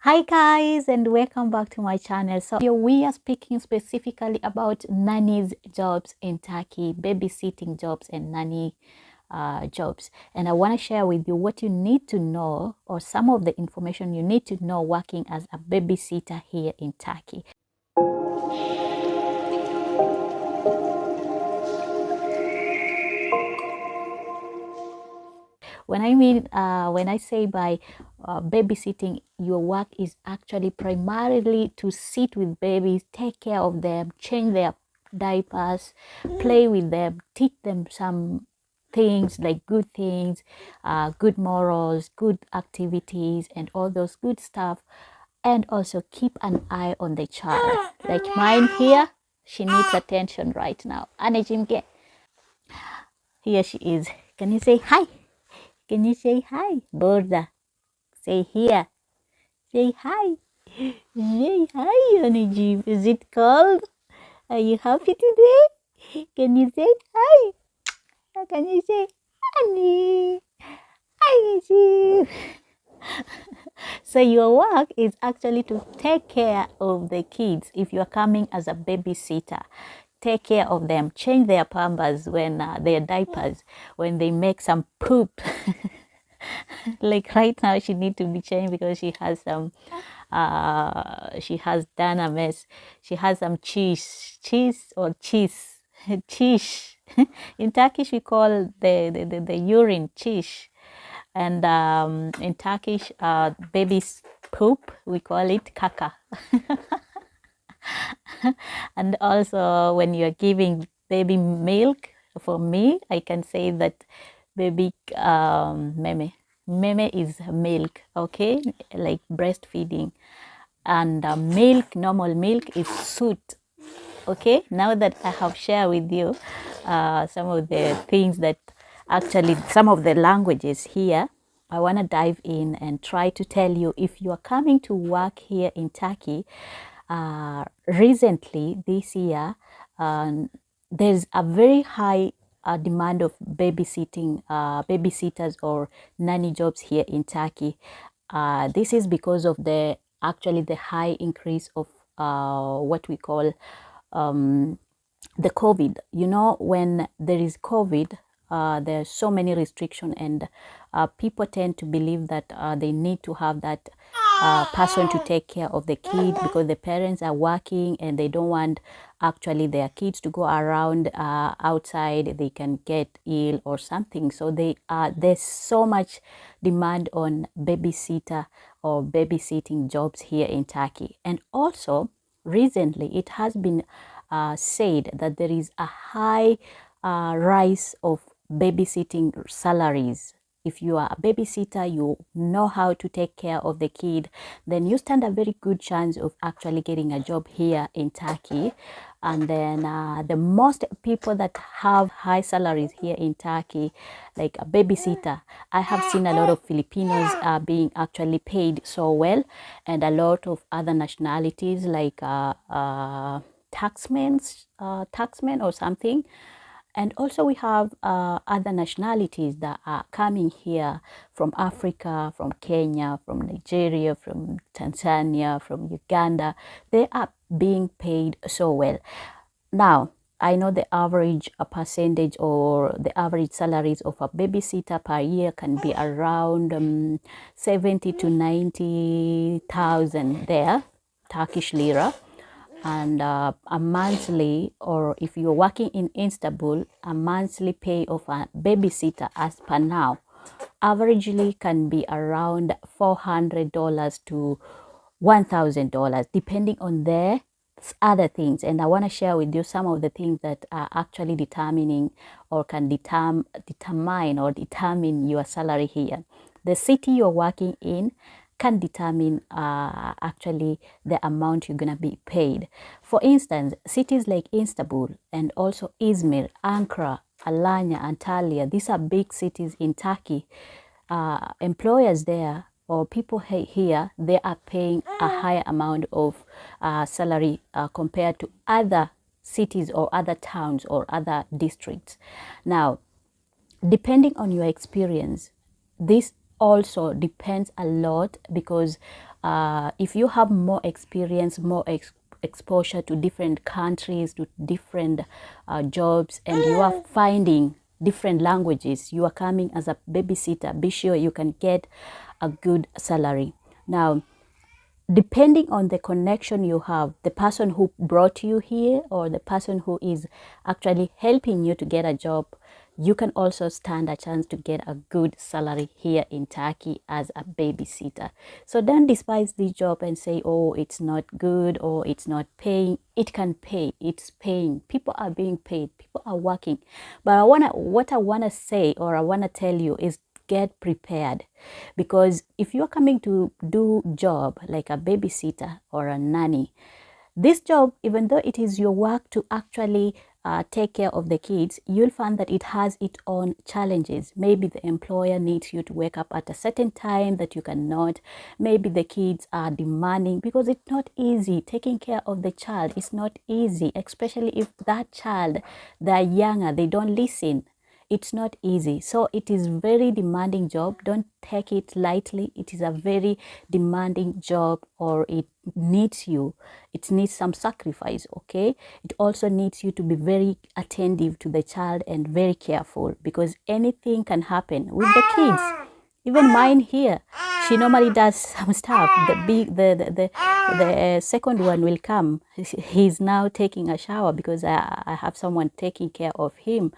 Hi guys, and welcome back to my channel. So here we are speaking specifically about nannies jobs in Turkey, babysitting jobs and nanny jobs. And I want to share with you what you need to know, or some of the information you need to know working as a babysitter here in Turkey. When I say by babysitting, your work is actually primarily to sit with babies, take care of them, change their diapers, play with them, teach them some things like good things, good morals, good activities, and all those good stuff. And also keep an eye on the child. Like mine here, she needs attention right now. Anajimge, here she is. Can you say hi? Can you say hi? Borda. Say here. Say hi. Say hi, Anujib. Is it cold? Are you happy today? Can you say hi? Can you say honey? Anujib. So your work is actually to take care of the kids. If you are coming as a babysitter, take care of them, change their pampers when their diapers, when they make some poop. Like right now she needs to be changed because she has some she has done a mess. She has some cheese cheese. In Turkish we call the urine cheese, and in Turkish baby's poop we call it kaka. And also when you're giving baby milk, for me I can say that baby meme is milk, okay, like breastfeeding. And milk, normal milk, is sweet. Okay, now that I have shared with you some of the things that actually some of the languages here, I want to dive in and try to tell you, if you are coming to work here in Turkey, recently this year, there's a very high demand of babysitting, babysitters or nanny jobs here in Turkey. This is because of the high increase of what we call the COVID. You know, when there is COVID, there's so many restrictions, and people tend to believe that they need to have that person to take care of the kid because the parents are working and they don't want actually their kids to go around outside. They can get ill or something. So there's so much demand on babysitter or babysitting jobs here in Turkey. And also recently it has been said that there is a high rise of babysitting salaries. If you are a babysitter, you know how to take care of the kid, then you stand a very good chance of actually getting a job here in Turkey. And then the most people that have high salaries here in Turkey, like a babysitter, I have seen a lot of Filipinos being actually paid so well, and a lot of other nationalities like taxmen or something. And also we have other nationalities that are coming here from Africa, from Kenya, from Nigeria, from Tanzania, from Uganda. They are being paid so well. Now, I know the average percentage or the average salaries of a babysitter per year can be around 70 to 90,000 there, Turkish lira. And a monthly, or if you're working in Istanbul, a monthly pay of a babysitter as per now averagely can be around $400 to $1,000, depending on their other things. And I want to share with you some of the things that are actually determining or can determine your salary here. The city you're working in can determine actually the amount you're gonna be paid. For instance, cities like Istanbul and also Izmir, Ankara, Alanya, Antalya, these are big cities in Turkey. Employers there or people here, they are paying a higher amount of salary compared to other cities or other towns or other districts. Now, depending on your experience, this also depends a lot, because if you have more experience, more exposure to different countries, to different jobs, and you are finding different languages, you are coming as a babysitter, be sure you can get a good salary. Now, depending on the connection you have, the person who brought you here or the person who is actually helping you to get a job, you can also stand a chance to get a good salary here in Turkey as a babysitter. So don't despise this job and say, oh, it's not good or it's not paying. It can pay. It's paying. People are being paid. People are working. But what I want to say, or I want to tell you, is get prepared, because if you're coming to do job like a babysitter or a nanny, this job, even though it is your work to actually take care of the kids, you'll find that it has its own challenges. Maybe the employer needs you to wake up at a certain time that you cannot. Maybe the kids are demanding, because it's not easy. Taking care of the child is not easy, especially if that child, they're younger, they don't listen. It's not easy. So it is very demanding job. Don't take it lightly. It is a very demanding job, or it needs you. It needs some sacrifice, okay? It also needs you to be very attentive to the child and very careful, because anything can happen with the kids. Even mine here, she normally does some stuff. The second one will come. He's now taking a shower because I have someone taking care of him.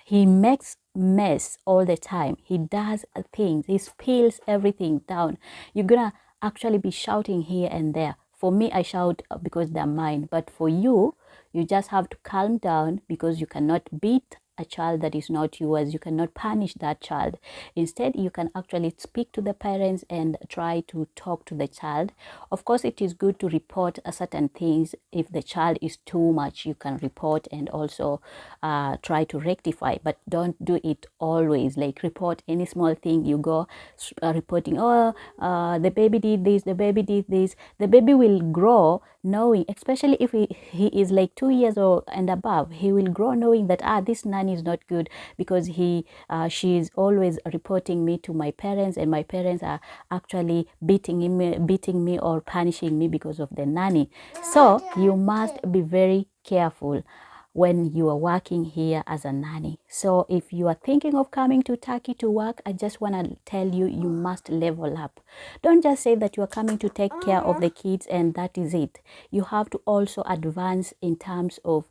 He makes mess all the time. He does things. He spills everything down. You're gonna actually be shouting here and there. For me, I shout because they're mine. But for you, you just have to calm down, because you cannot beat a child that is not yours. You cannot punish that child. Instead, you can actually speak to the parents and try to talk to the child. Of course, it is good to report certain things. If the child is too much, you can report and also try to rectify, but don't do it always. Like, report any small thing, you go reporting, oh, the baby did this, the baby did this. The baby will grow knowing, especially if he is like 2 years old and above, he will grow knowing that this nanny is not good, because she is always reporting me to my parents, and my parents are actually beating me or punishing me because of the nanny. So you must be very careful when you are working here as a nanny. So if you are thinking of coming to Turkey to work, I just want to tell you, you must level up. Don't just say that you are coming to take care of the kids and that is it. You have to also advance in terms of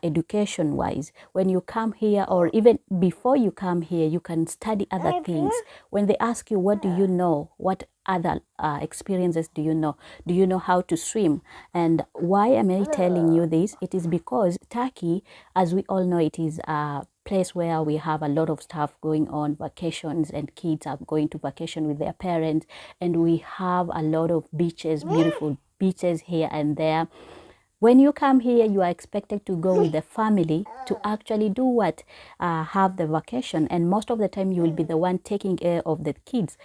education wise. When you come here, or even before you come here, you can study other things. When they ask you, what do you know? What other experiences do you know? Do you know how to swim? And why am I telling you this? It is because Turkey, as we all know, it is a place where we have a lot of stuff going on, vacations, and kids are going to vacation with their parents, and we have a lot of beaches, beautiful beaches here and there. When you come here, you are expected to go with the family to actually do what? Have the vacation. And most of the time, you will be the one taking care of the kids.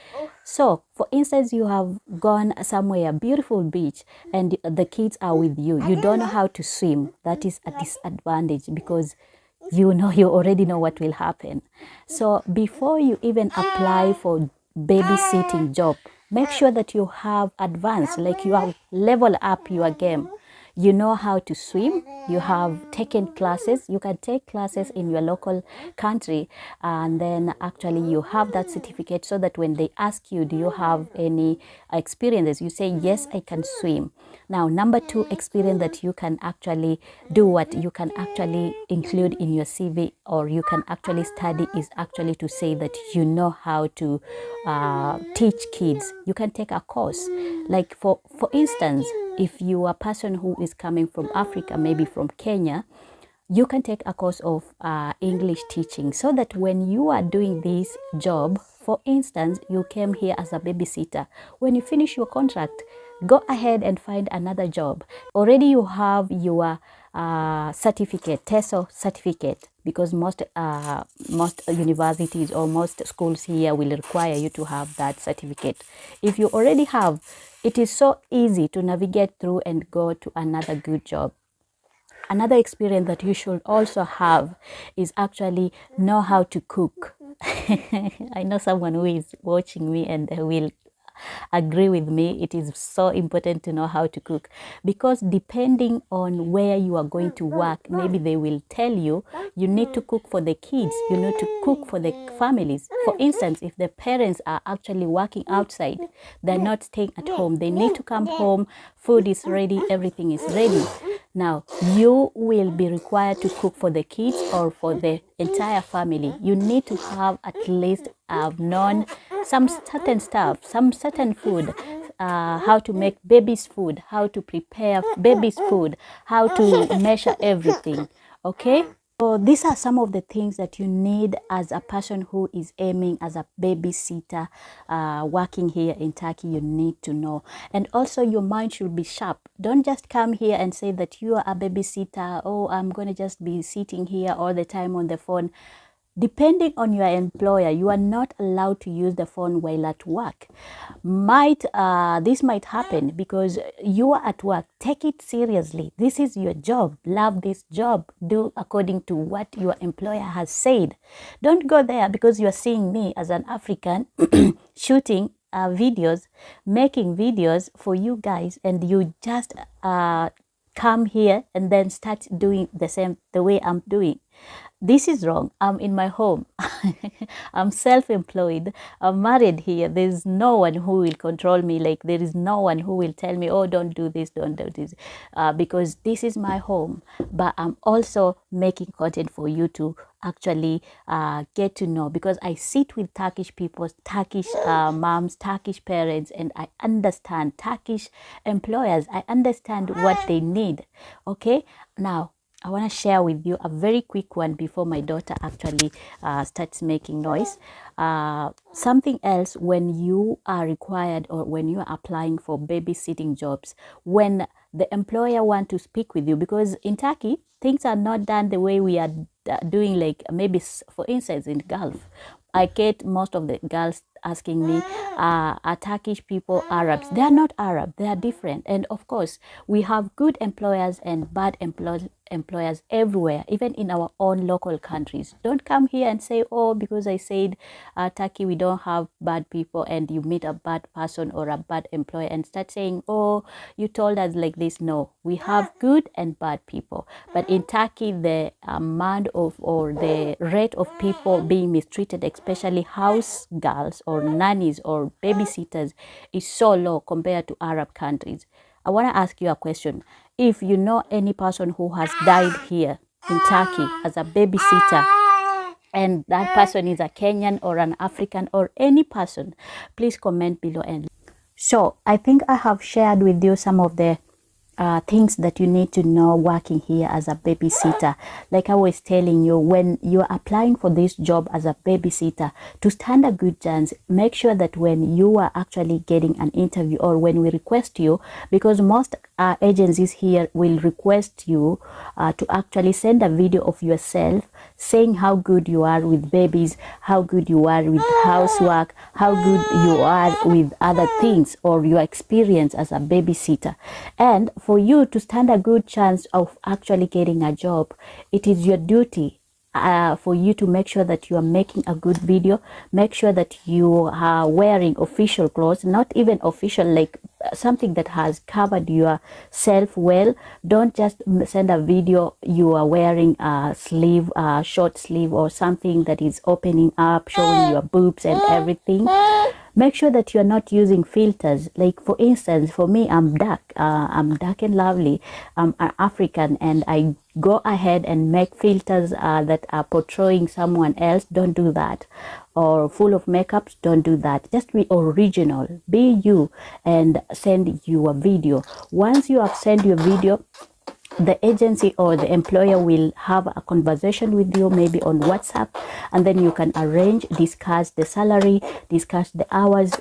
So, for instance, you have gone somewhere, beautiful beach, and the kids are with you. You don't know how to swim. That is a disadvantage, because you already know what will happen. So, before you even apply for babysitting job, make sure that you have advanced, like you have leveled up your game. You know how to swim, you have taken classes. You can take classes in your local country, and then actually you have that certificate, so that when they ask you, do you have any experiences, you say, yes, I can swim. Now, number 2 experience that you can actually do, what you can actually include in your CV, or you can actually study, is actually to say that you know how to teach kids. You can take a course. Like for instance, if you are a person who is coming from Africa, maybe from Kenya, you can take a course of English teaching, so that when you are doing this job, for instance, you came here as a babysitter, when you finish your contract, go ahead and find another job. Already you have your certificate, TESOL certificate, because most universities or most schools here will require you to have that certificate. If you already have, it is so easy to navigate through and go to another good job. Another experience that you should also have is actually know how to cook. I know someone who is watching me and will agree with me. It is so important to know how to cook, because depending on where you are going to work, maybe they will tell you you need to cook for the kids, you need to cook for the families. For instance, if the parents are actually working outside, they're not staying at home, they need to come home, food is ready, everything is ready. Now, you will be required to cook for the kids or for the entire family. You need to have at least known some certain stuff, some certain food, how to make baby's food, how to prepare baby's food, how to measure everything, okay? So these are some of the things that you need as a person who is aiming as a babysitter, working here in Turkey. You need to know. And also your mind should be sharp. Don't just come here and say that you are a babysitter. Oh, I'm going to just be sitting here all the time on the phone. Depending on your employer, you are not allowed to use the phone while at work. This might happen because you are at work. Take it seriously. This is your job. Love this job. Do according to what your employer has said. Don't go there because you are seeing me as an African shooting videos, making videos for you guys, and you just come here and then start doing the way I'm doing. This is wrong. I'm in my home. I'm self-employed. I'm married here. There's no one who will control me. Like, there is no one who will tell me, oh, don't do this, don't do this, because this is my home. But I'm also making content for you to actually get to know, because I sit with Turkish people, Turkish moms, Turkish parents, and I understand Turkish employers. I understand what they need. Okay, now I want to share with you a very quick one before my daughter actually starts making noise. Something else, when you are required or when you are applying for babysitting jobs, when the employer want to speak with you, because in Turkey, things are not done the way we are doing, like maybe, for instance, in Gulf. I get most of the girls asking me, are Turkish people Arabs? They are not Arab, they are different. And of course, we have good employers and bad employers everywhere, even in our own local countries. Don't come here and say, oh, because I said Turkey, we don't have bad people, and you meet a bad person or a bad employer and start saying, oh, you told us like this. No, we have good and bad people. But in Turkey, the amount of, or the rate of people being mistreated, especially house girls or nannies or babysitters, is so low compared to Arab countries. I want to ask you a question. If you know any person who has died here in Turkey as a babysitter, and that person is a Kenyan or an African or any person, please comment below. And so I think I have shared with you some of the things that you need to know working here as a babysitter. Like I was telling you, when you're applying for this job as a babysitter, to stand a good chance, make sure that when you are actually getting an interview, or when we request you, because most agencies here will request you to actually send a video of yourself saying how good you are with babies, how good you are with housework, how good you are with other things, or your experience as a babysitter. And for you to stand a good chance of actually getting a job, it is your duty for you to make sure that you are making a good video. Make sure that you are wearing official clothes, not even official, like something that has covered yourself well. Don't just send a video you are wearing a sleeve, short sleeve, or something that is opening up, showing your boobs and everything. Make sure that you're not using filters. Like, for instance, for me, I'm dark and lovely. I'm African, and I go ahead and make filters that are portraying someone else. Don't do that. Or full of makeups. Don't do that. Just be original. Be you, and send your video. Once you have sent your video, the agency or the employer will have a conversation with you, maybe on WhatsApp, and then you can arrange, discuss the salary, discuss the hours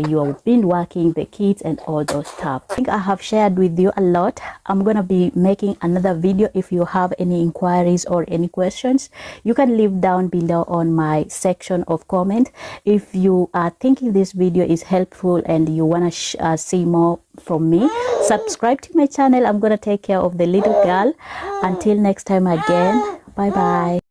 you have been working, the kids, and all those stuff. I think I have shared with you a lot. I'm gonna be making another video. If you have any inquiries or any questions, you can leave down below on my section of comment. If you are thinking this video is helpful and you want to see more from me, subscribe to my channel. I'm gonna take care of the little girl. Until next time again, bye bye.